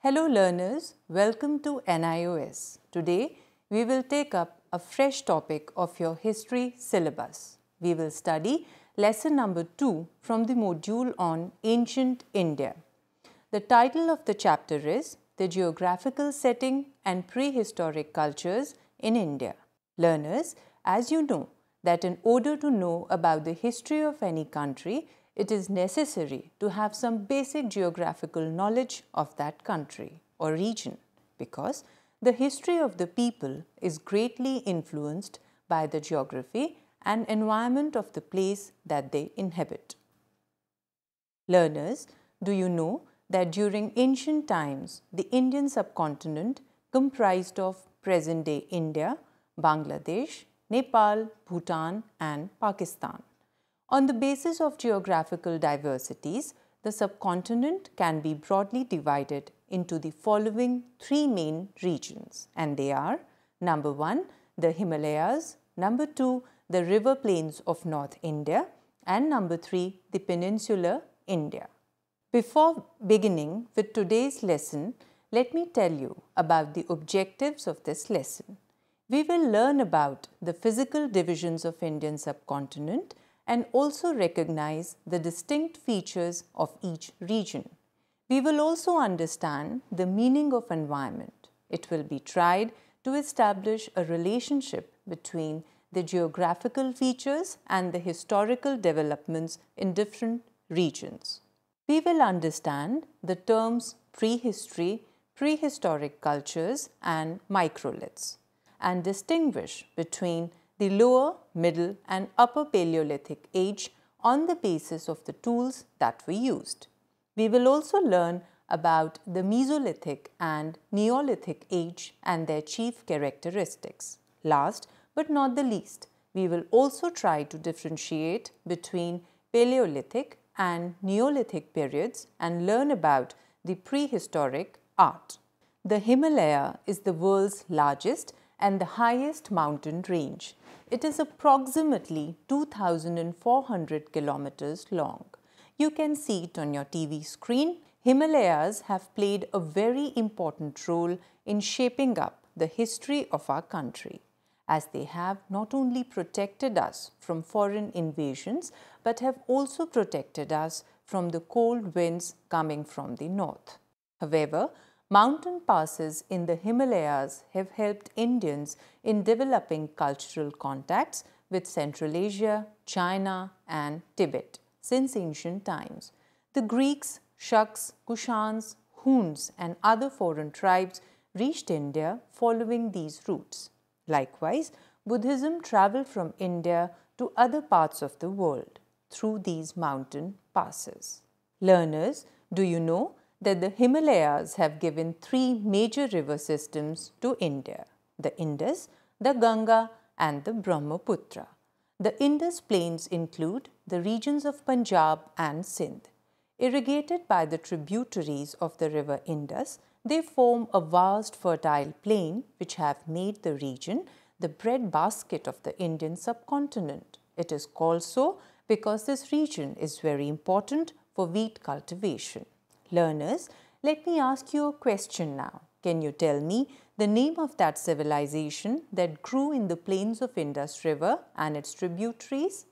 Hello learners, welcome to NIOS. Today we will take up a fresh topic of your history syllabus. We will study lesson number 2 from the module on Ancient India. The title of the chapter is The Geographical Setting and Prehistoric Cultures in India. Learners, as you know that in order to know about the history of any country, it is necessary to have some basic geographical knowledge of that country or region, because the history of the people is greatly influenced by the geography and environment of the place that they inhabit. Learners, do you know that during ancient times, the Indian subcontinent comprised of present-day India, Bangladesh, Nepal, Bhutan and Pakistan. On the basis of geographical diversities, the subcontinent can be broadly divided into the following three main regions, and they are: number 1, the Himalayas, number 2, the river plains of North India, and number 3, the peninsular India. Before beginning with today's lesson, let me tell you about the objectives of this lesson. We will learn about the physical divisions of Indian subcontinent and also recognize the distinct features of each region. We will also understand the meaning of environment. It will be tried to establish a relationship between the geographical features and the historical developments in different regions. We will understand the terms prehistory, prehistoric cultures and microliths, and distinguish between the lower, middle and upper Paleolithic age on the basis of the tools that we used. We will also learn about the Mesolithic and Neolithic age and their chief characteristics. Last but not the least, we will also try to differentiate between Paleolithic and Neolithic periods and learn about the prehistoric art. The Himalaya is the world's largest and the highest mountain range. It is approximately 2,400 kilometers long. You can see it on your TV screen. Himalayas have played a very important role in shaping up the history of our country, as they have not only protected us from foreign invasions, but have also protected us from the cold winds coming from the north. However, mountain passes in the Himalayas have helped Indians in developing cultural contacts with Central Asia, China and Tibet since ancient times. The Greeks, Shaks, Kushans, Huns and other foreign tribes reached India following these routes. Likewise, Buddhism traveled from India to other parts of the world through these mountain passes. Learners, do you know that the Himalayas have given three major river systems to India: the Indus, the Ganga and the Brahmaputra. The Indus plains include the regions of Punjab and Sindh. Irrigated by the tributaries of the river Indus, they form a vast fertile plain which have made the region the breadbasket of the Indian subcontinent. It is called so because this region is very important for wheat cultivation. Learners, let me ask you a question now. Can you tell me the name of that civilization that grew in the plains of Indus River and its tributaries?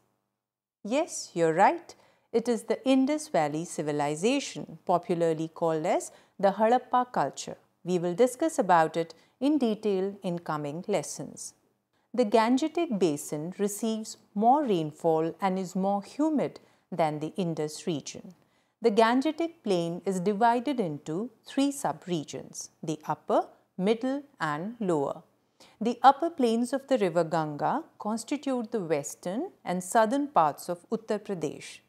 Yes, you're right. It is the Indus Valley civilization, popularly called as the Harappa culture. We will discuss about it in detail in coming lessons. The Gangetic Basin receives more rainfall and is more humid than the Indus region. The Gangetic Plain is divided into three sub-regions: the upper, middle and lower. The upper plains of the river Ganga constitute the western and southern parts of Uttar Pradesh.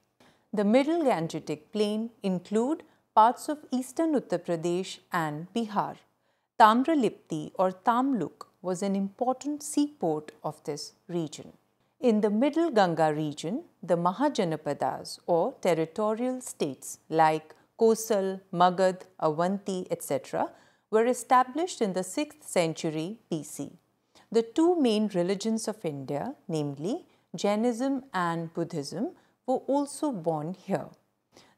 The middle Gangetic Plain include parts of eastern Uttar Pradesh and Bihar. Tamralipti or Tamluk was an important seaport of this region. In the middle Ganga region, the Mahajanapadas or territorial states like Kosal, Magad, Avanti, etc. were established in the 6th century BC. The two main religions of India, namely Jainism and Buddhism, were also born here.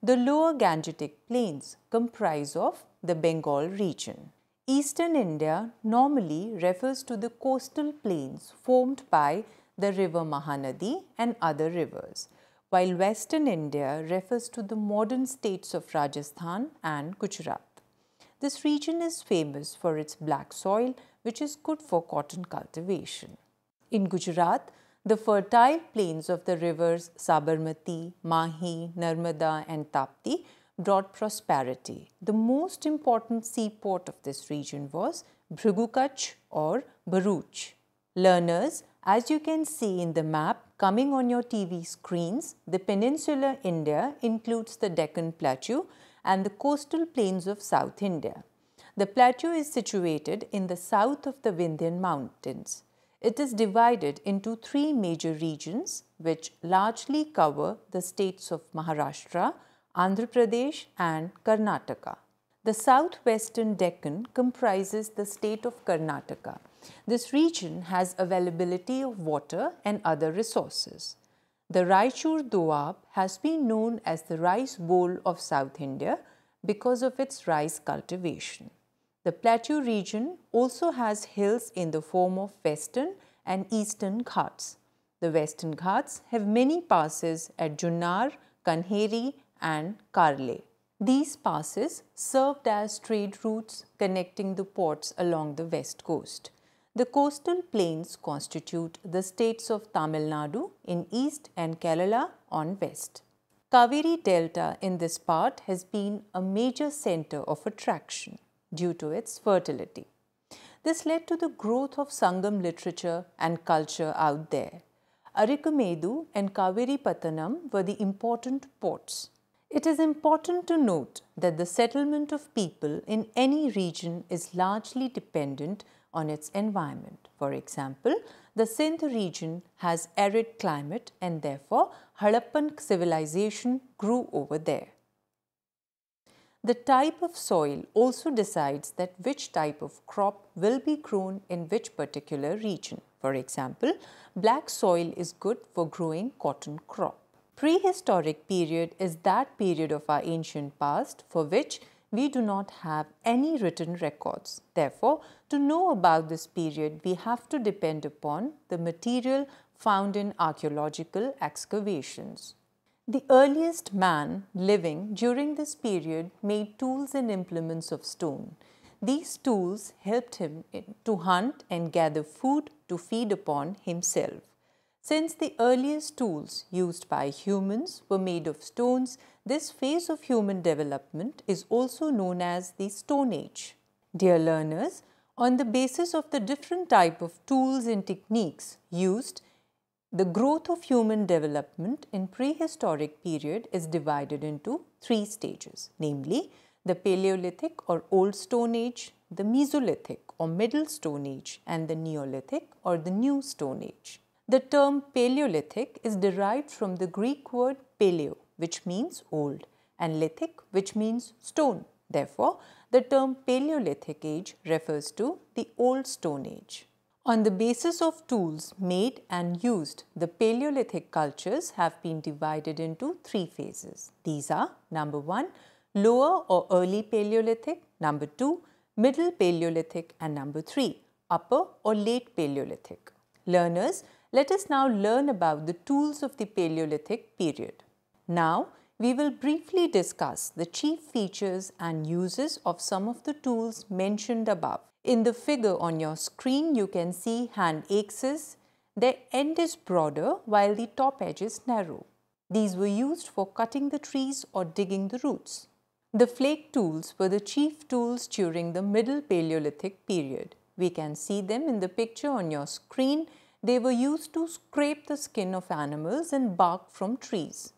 The lower Gangetic plains comprise of the Bengal region. Eastern India normally refers to the coastal plains formed by the river Mahanadi and other rivers, while Western India refers to the modern states of Rajasthan and Gujarat. This region is famous for its black soil, which is good for cotton cultivation. In Gujarat, the fertile plains of the rivers Sabarmati, Mahi, Narmada and Tapti brought prosperity. The most important seaport of this region was Bhrigukach or Bharuch. Learners, as you can see in the map coming on your TV screens, the peninsular India includes the Deccan Plateau and the coastal plains of South India. The plateau is situated in the south of the Vindhyan Mountains. It is divided into three major regions which largely cover the states of Maharashtra, Andhra Pradesh and Karnataka. The southwestern Deccan comprises the state of Karnataka. This region has availability of water and other resources. The Raichur Doab has been known as the rice bowl of South India because of its rice cultivation. The plateau region also has hills in the form of western and eastern Ghats. The western Ghats have many passes at Junnar, Kanheri and Karle. These passes served as trade routes connecting the ports along the west coast. The coastal plains constitute the states of Tamil Nadu in east and Kerala on west. Kaveri Delta in this part has been a major center of attraction due to its fertility. This led to the growth of Sangam literature and culture out there. Arikamedu and Kaveri Pattanam were the important ports. It is important to note that the settlement of people in any region is largely dependent on its environment. For example, the Sindh region has arid climate and therefore Harappan civilization grew over there. The type of soil also decides that which type of crop will be grown in which particular region. For example, black soil is good for growing cotton crop. Prehistoric period is that period of our ancient past for which we do not have any written records. Therefore, to know about this period, we have to depend upon the material found in archaeological excavations. The earliest man living during this period made tools and implements of stone. These tools helped him to hunt and gather food to feed upon himself. Since the earliest tools used by humans were made of stones, this phase of human development is also known as the Stone Age. Dear learners, on the basis of the different type of tools and techniques used, the growth of human development in prehistoric period is divided into three stages, namely the Paleolithic or Old Stone Age, the Mesolithic or Middle Stone Age, and the Neolithic or the New Stone Age. The term Paleolithic is derived from the Greek word paleo, which means old, and lithic, which means stone. Therefore, the term Paleolithic Age refers to the Old Stone Age. On the basis of tools made and used, the Paleolithic cultures have been divided into three phases. These are number 1, Lower or Early Paleolithic, number 2, Middle Paleolithic, and number 3, Upper or Late Paleolithic. Learners, let us now learn about the tools of the Paleolithic period. Now, we will briefly discuss the chief features and uses of some of the tools mentioned above. In the figure on your screen, you can see hand axes. Their end is broader while the top edge is narrow. These were used for cutting the trees or digging the roots. The flake tools were the chief tools during the Middle Paleolithic period. We can see them in the picture on your screen. They were used to scrape the skin of animals and bark from trees.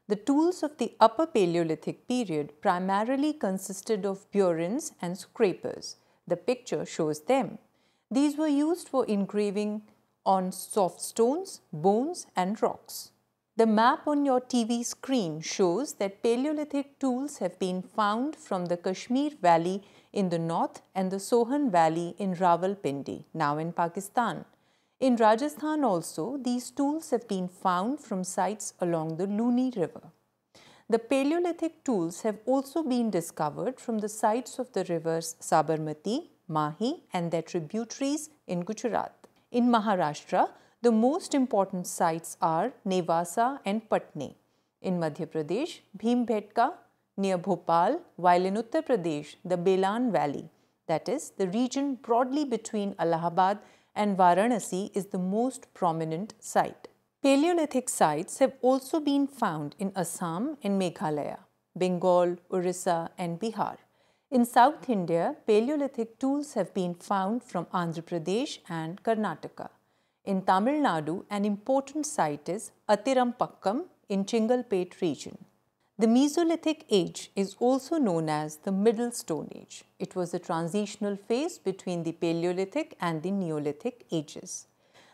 The tools of the Upper Paleolithic period primarily consisted of burins and scrapers. The picture shows them. These were used for engraving on soft stones, bones and rocks. The map on your TV screen shows that Paleolithic tools have been found from the Kashmir Valley in the north and the Sohan Valley in Rawalpindi, now in Pakistan. In Rajasthan also, these tools have been found from sites along the Luni River. The Paleolithic tools have also been discovered from the sites of the rivers Sabarmati, Mahi and their tributaries in Gujarat. In Maharashtra, the most important sites are Nevasa and Patni. In Madhya Pradesh, Bhimbhetka near Bhopal, while in Uttar Pradesh, the Belan Valley, that is, the region broadly between Allahabad and Varanasi, is the most prominent site. Paleolithic sites have also been found in Assam and Meghalaya, Bengal, Orissa and Bihar. In South India, Paleolithic tools have been found from Andhra Pradesh and Karnataka. In Tamil Nadu, an important site is Athirampakkam in Chingalpet region. The Mesolithic age is also known as the Middle Stone Age. It was a transitional phase between the Paleolithic and the Neolithic ages.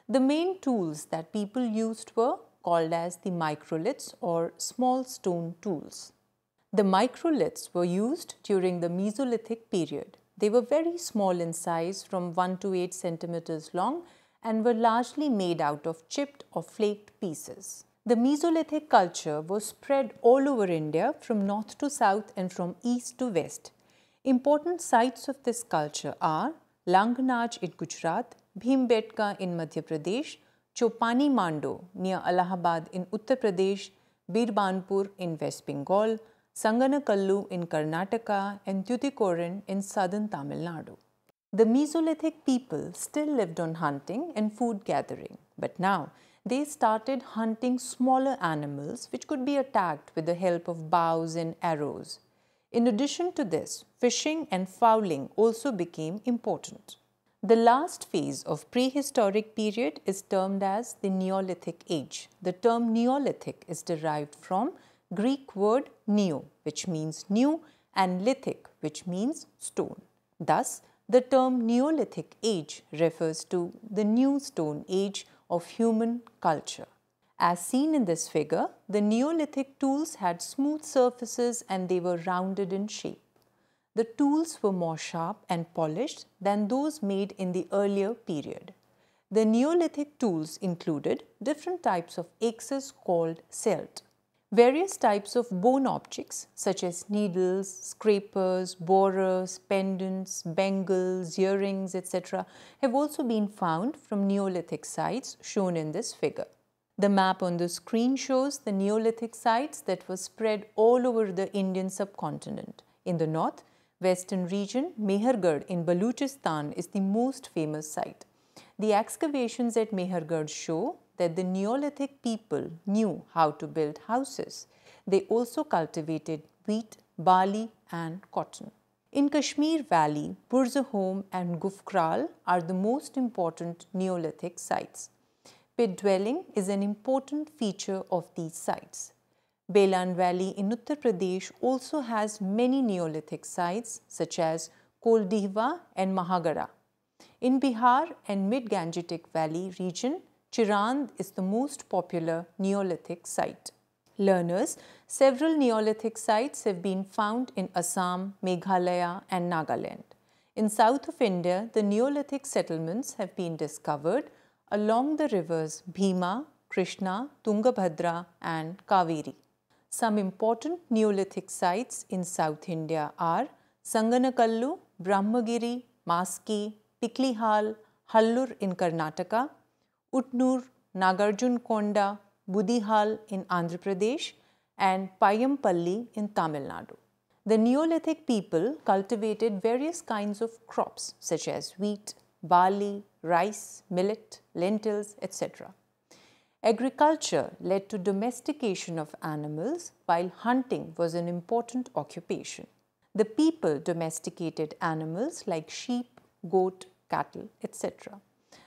The main tools that people used were called as the microliths or small stone tools. The microliths were used during the Mesolithic period. They were very small in size, from 1 to 8 centimeters long, and were largely made out of chipped or flaked pieces. The Mesolithic culture was spread all over India from north to south and from east to west. Important sites of this culture are Langnaj in Gujarat, Bhimbetka in Madhya Pradesh, Chopani Mando near Allahabad in Uttar Pradesh, Birbanpur in West Bengal, Sanganakallu in Karnataka and Tuticorin in southern Tamil Nadu. The Mesolithic people still lived on hunting and food gathering, but now they started hunting smaller animals which could be attacked with the help of bows and arrows. In addition to this, fishing and fowling also became important. The last phase of prehistoric period is termed as the Neolithic age. The term Neolithic is derived from Greek word neo, which means new, and lithic, which means stone. Thus, the term Neolithic age refers to the new stone age of human culture. As seen in this figure, the Neolithic tools had smooth surfaces and they were rounded in shape. The tools were more sharp and polished than those made in the earlier period. The Neolithic tools included different types of axes called celt. Various types of bone objects such as needles, scrapers, borers, pendants, bangles, earrings, etc. have also been found from Neolithic sites shown in this figure. The map on the screen shows the Neolithic sites that were spread all over the Indian subcontinent. In the north, western region, Mehergarh in Baluchistan is the most famous site. The excavations at Mehergarh show that the Neolithic people knew how to build houses. They also cultivated wheat, barley and cotton. In Kashmir Valley, Burzahom and Gufkral are the most important Neolithic sites. Pit dwelling is an important feature of these sites. Belan Valley in Uttar Pradesh also has many Neolithic sites such as Koldihwa and Mahagara. In Bihar and Mid-Gangetic Valley region, Chirand is the most popular Neolithic site. Learners, several Neolithic sites have been found in Assam, Meghalaya and Nagaland. In south of India, the Neolithic settlements have been discovered along the rivers Bhima, Krishna, Tungabhadra and Kaveri. Some important Neolithic sites in South India are Sanganakallu, Brahmagiri, Maski, Piklihal, Hallur in Karnataka, Utnur, Nagarjunkonda, Budihal in Andhra Pradesh and Payampalli in Tamil Nadu. The Neolithic people cultivated various kinds of crops such as wheat, barley, rice, millet, lentils, etc. Agriculture led to domestication of animals, while hunting was an important occupation. The people domesticated animals like sheep, goat, cattle, etc.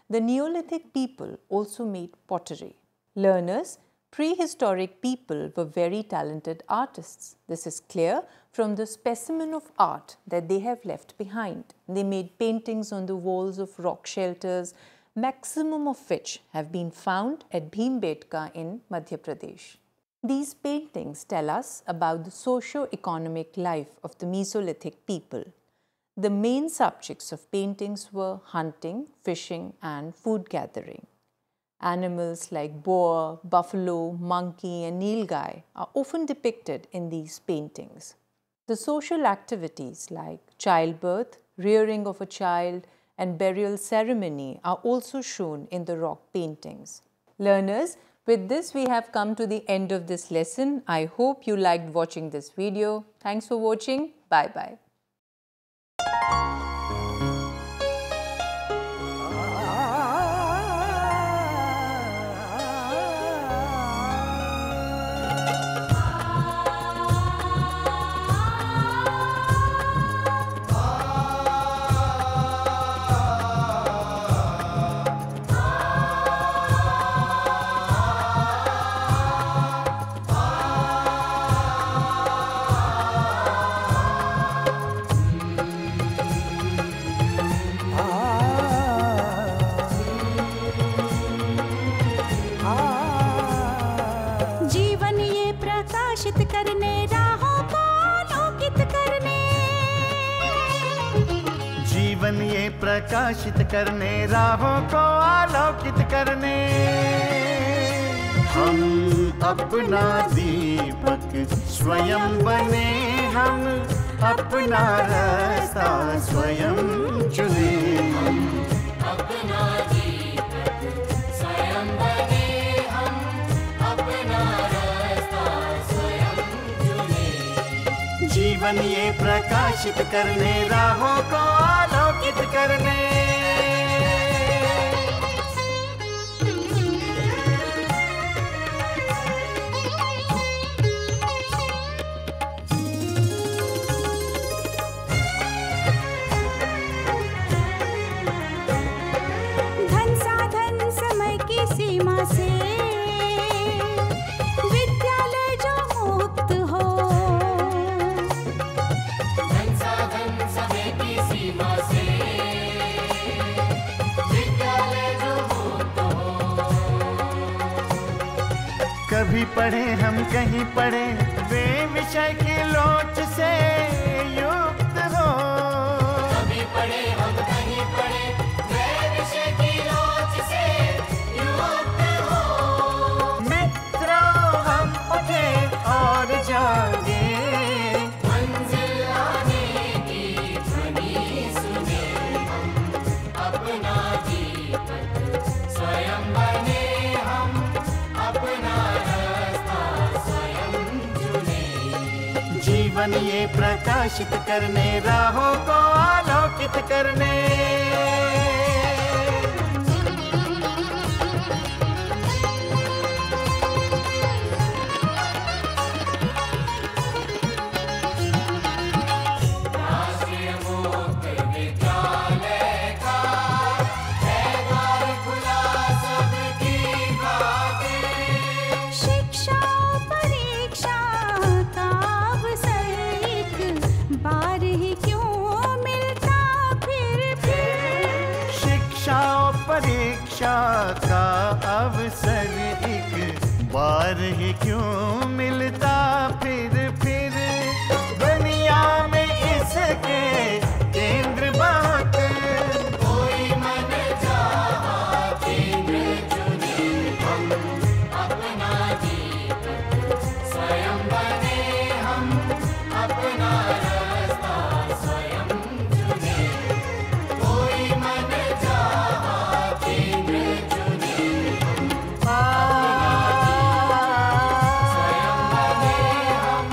The Neolithic people also made pottery. Learners, prehistoric people were very talented artists. This is clear from the specimen of art that they have left behind. They made paintings on the walls of rock shelters, maximum of which have been found at Bhimbetka in Madhya Pradesh. These paintings tell us about the socio-economic life of the Mesolithic people. The main subjects of paintings were hunting, fishing and food gathering. Animals like boar, buffalo, monkey, and nilgai are often depicted in these paintings. The social activities like childbirth, rearing of a child, and burial ceremony are also shown in the rock paintings. Learners, with this we have come to the end of this lesson. I hope you liked watching this video. Thanks for watching. Bye-bye. जीवन ये प्रकाशित करने राहों को आलोकित करने हम अपना दीपक स्वयं बने, हम अपना रास्ता स्वयं चुने। हम अपना दीपक स्वयं बने, हम अपना रास्ता स्वयं चुने। जीवन ये प्रकाशित करने राहों को आलोकित करने। धन साधन समय की सीमा से विद्यालय जो मुक्त हो, धन साधन समय की सीमा से विद्यालय जो मुक्त हो। कभी पढ़े हम कहीं पढ़े वे विषय की लोच से युक्त हो। कभी पढ़े हम कहीं पढ़े वे विषय की लोच से युक्त हो। मित्रों हम उठे और जागे, मंजिल आने की ध्वनि सुने। हम अपना दीपक स्वयं बने, हम अपना रास्ता स्वयं चुने। जीवन ये प्रकाशित करने राहों को आलोकित करने। राष्ट्रीय मुक्त विद्यालय का है द्वार खुला सबकी खातिर। शिक्षा परीक्षा का अवसर एक बार ही क्यों मिलता फिर। शिक्षा और परीक्षा का अवसर एक बार ही क्यों मिलता फिर। दुनिया में इसके केंद्र बहुत, कोई मन चाहा केंद्र चुने। हम अपना दीपक स्वयं बने, हम अपना रास्ता स्वयं चुने। कोई मन चाहा केंद्र चुने। स्वयं बने, हम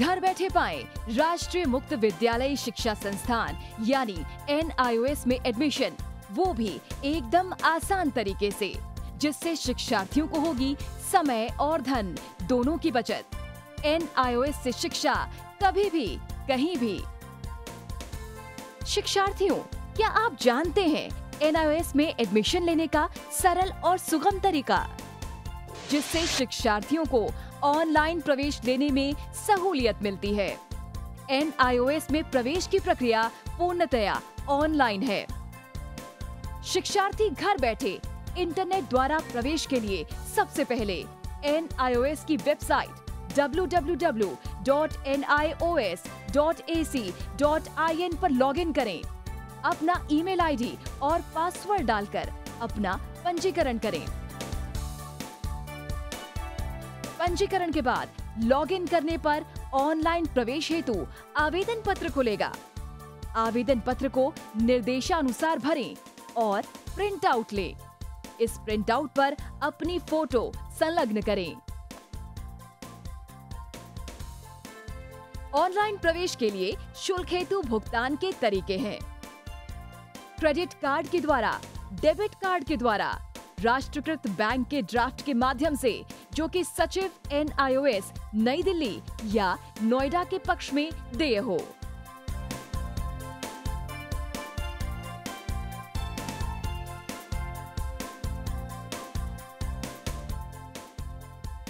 घर बैठे पाएं राष्ट्रीय मुक्त विद्यालय शिक्षा संस्थान यानी NIOS में एडमिशन, वो भी एकदम आसान तरीके से, जिससे शिक्षार्थियों को होगी समय और धन दोनों की बचत। NIOS से शिक्षा कभी भी कहीं भी। शिक्षार्थियों, क्या आप जानते हैं NIOS में एडमिशन लेने का सरल और सुगम तरीका, जिससे शिक्षार्थियों को ऑनलाइन प्रवेश लेने में सहूलियत मिलती है। NIOS में प्रवेश की प्रक्रिया पूर्णतया ऑनलाइन है। शिक्षार्थी घर बैठे इंटरनेट द्वारा प्रवेश के लिए सबसे पहले NIOS की वेबसाइट www.nios.ac.in पर लॉगिन करें। अपना ईमेल आईडी और पासवर्ड डालकर अपना पंजीकरण करें। पंजीकरण के बाद लॉगिन करने पर ऑनलाइन प्रवेश हेतु आवेदन पत्र खुलेगा। आवेदन पत्र को निर्देशानुसार भरें और प्रिंट आउट लें। इस प्रिंट आउट पर अपनी फोटो संलग्न करें। ऑनलाइन प्रवेश के लिए शुल्क हेतु भुगतान के तरीके हैं: क्रेडिट कार्ड के द्वारा, डेबिट कार्ड के द्वारा, राष्ट्रीयकृत बैंक के ड्राफ्ट के माध्यम से, जो कि सचिव NIOS नई दिल्ली या नोएडा के पक्ष में देय हो।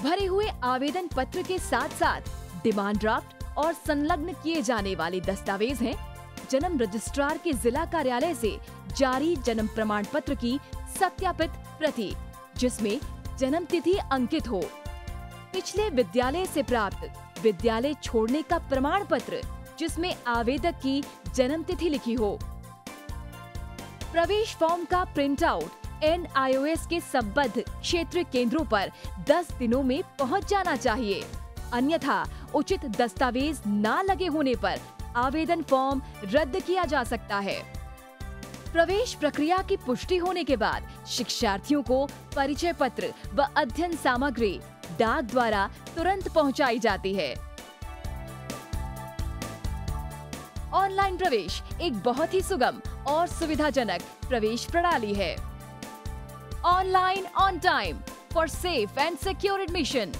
भरे हुए आवेदन पत्र के साथ साथ डिमांड ड्राफ्ट और संलग्न किए जाने वाले दस्तावेज हैं: जन्म रजिस्ट्रार के जिला कार्यालय से जारी जन्म प्रमाण पत्र की सत्यापित प्रति, जिसमें जन्म तिथि अंकित हो, पिछले विद्यालय से प्राप्त विद्यालय छोड़ने का प्रमाण पत्र, जिसमें आवेदक की जन्म तिथि लिखी हो। प्रवेश फॉर्म का प्रिंट आउट NIOS के संबद्ध क्षेत्रीय केंद्रों पर 10 दिनों में पहुंच जाना चाहिए, अन्यथा उचित दस्तावेज न लगे होने पर आवेदन फॉर्म रद्द किया जा सकता है। प्रवेश प्रक्रिया की पुष्टि होने के बाद शिक्षार्थियों को परिचय पत्र व अध्ययन सामग्री डाक द्वारा तुरंत पहुंचाई जाती है। ऑनलाइन प्रवेश एक बहुत ही सुगम और सुविधाजनक प्रवेश प्रणाली है। Online on time for safe and secure admission.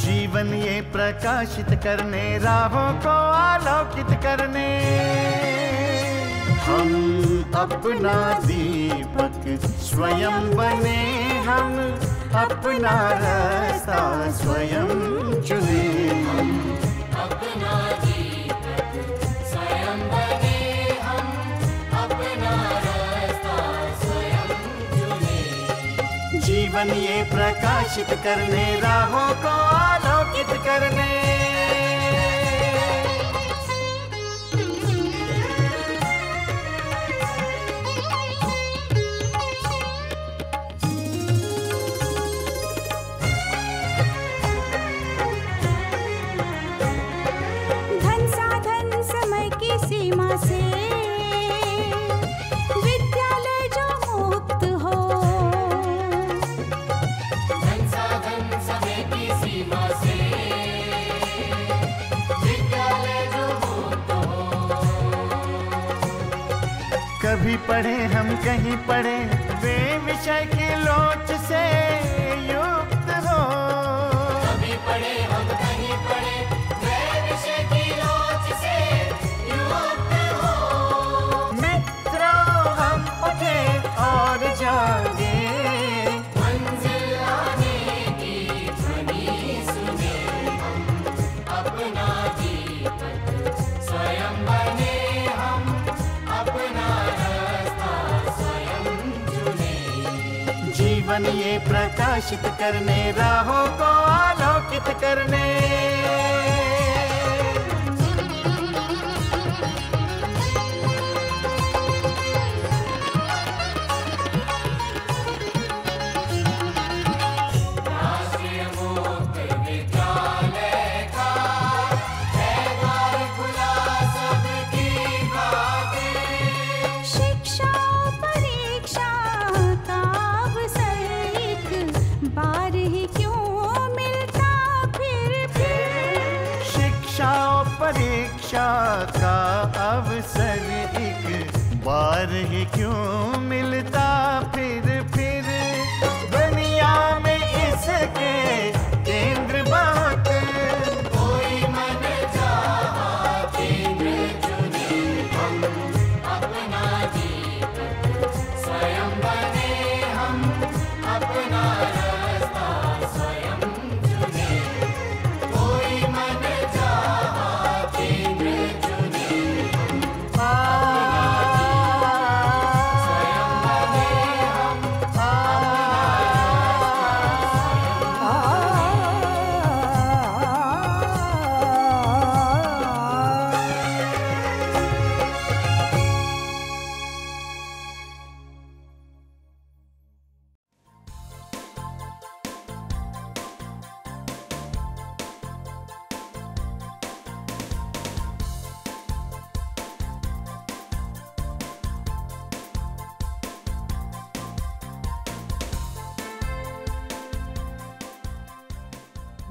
जीवन ये प्रकाशित करने, राहों को आलोकित करने, हम अपना दीपक स्वयं बने, हम अपना रास्ता स्वयं चुने। अपना दीपक स्वयं बने, हम अपना रास्ता स्वयं चुने। जीवन ये प्रकाशित करने, राहों को आलोकित करने। धन साधन समय की सीमा से विद्यालय जो मुक्त हो, धन साधन समय की सीमा से विद्यालय जो मुक्त हो। कभी पढ़े हम कहीं पढ़े, वे विषय की लोच से युक्त हो। कभी पढ़े हम कहीं पढ़े, वे विषय की लोच से युक्त हो। मित्रों हम उठे और जागे, मंजिल आने की ध्वनि सुने, हम अपना दीपक स्वयं बने, हम अपना रास्ता स्वयं चुने। जीवन ये प्रकाशित करने, राहों को आलोकित करने। परीक्षा का अवसर एक बार ही क्यों मिलता फिर दुनिया में इसके केंद्र बहुत। कोई मन चाहा केंद्र चुने, हम अपना जीत स्वयं बने, हम अपना रास्ता स्वयं चुने। कोई मन चाहा केंद्र चुने,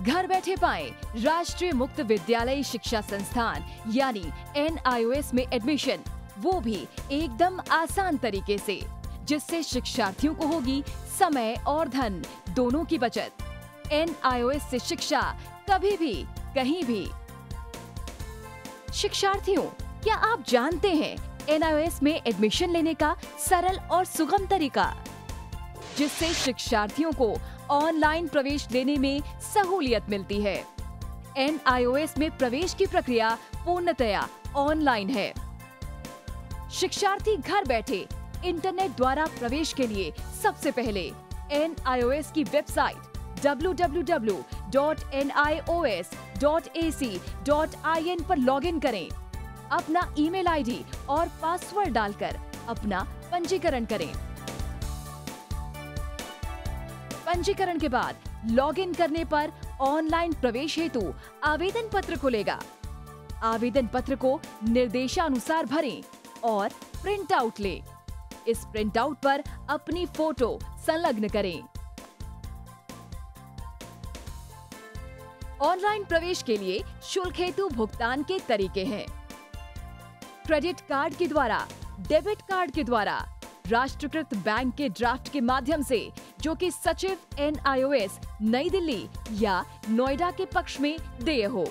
घर बैठे पाएं राष्ट्रीय मुक्त विद्यालय शिक्षा संस्थान यानी NIOS में एडमिशन, वो भी एकदम आसान तरीके से, जिससे शिक्षार्थियों को होगी समय और धन दोनों की बचत। NIOS से शिक्षा कभी भी कहीं भी। शिक्षार्थियों, क्या आप जानते हैं NIOS में एडमिशन लेने का सरल और सुगम तरीका, जिससे शिक्षार्थियों को ऑनलाइन प्रवेश लेने में सहूलियत मिलती है। NIOS में प्रवेश की प्रक्रिया पूर्णतया ऑनलाइन है। शिक्षार्थी घर बैठे इंटरनेट द्वारा प्रवेश के लिए सबसे पहले NIOS की वेबसाइट www.nios.ac.in पर लॉगिन करें। अपना ईमेल आईडी और पासवर्ड डालकर अपना पंजीकरण करें। पंजीकरण के बाद लॉगिन करने पर ऑनलाइन प्रवेश हेतु आवेदन पत्र खुलेगा। आवेदन पत्र को निर्देशानुसार भरें और प्रिंट आउट लें। इस प्रिंट आउट पर अपनी फोटो संलग्न करें। ऑनलाइन प्रवेश के लिए शुल्क हेतु भुगतान के तरीके हैं: क्रेडिट कार्ड के द्वारा, डेबिट कार्ड के द्वारा, राष्ट्रीयकृत बैंक के ड्राफ्ट के माध्यम से, जो कि सचिव NIOS नई दिल्ली या नोएडा के पक्ष में देय हो।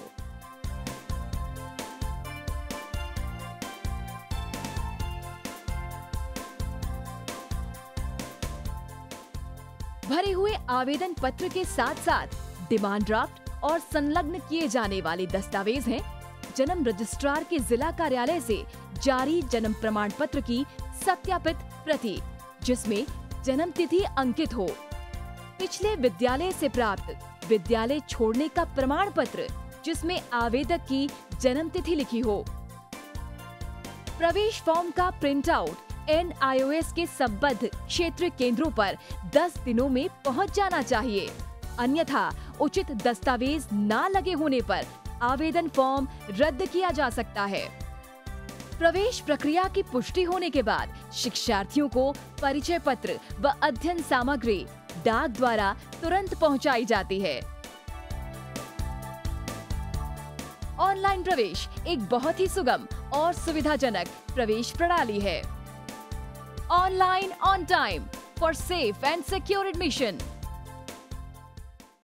भरे हुए आवेदन पत्र के साथ साथ डिमांड ड्राफ्ट और संलग्न किए जाने वाले दस्तावेज हैं: जन्म रजिस्ट्रार के जिला कार्यालय से जारी जन्म प्रमाण पत्र की सत्यापित प्रति, जिसमें जन्म तिथि अंकित हो, पिछले विद्यालय से प्राप्त विद्यालय छोड़ने का प्रमाण पत्र, जिसमें आवेदक की जन्म तिथि लिखी हो। प्रवेश फॉर्म का प्रिंट आउट NIOS के संबद्ध क्षेत्रीय केंद्रों पर 10 दिनों में पहुंच जाना चाहिए, अन्यथा उचित दस्तावेज न लगे होने पर आवेदन फॉर्म रद्द किया जा सकता है। प्रवेश प्रक्रिया की पुष्टि होने के बाद शिक्षार्थियों को परिचय पत्र व अध्ययन सामग्री डाक द्वारा तुरंत पहुंचाई जाती है। ऑनलाइन प्रवेश एक बहुत ही सुगम और सुविधाजनक प्रवेश प्रणाली है। Online on time for safe and secure admission.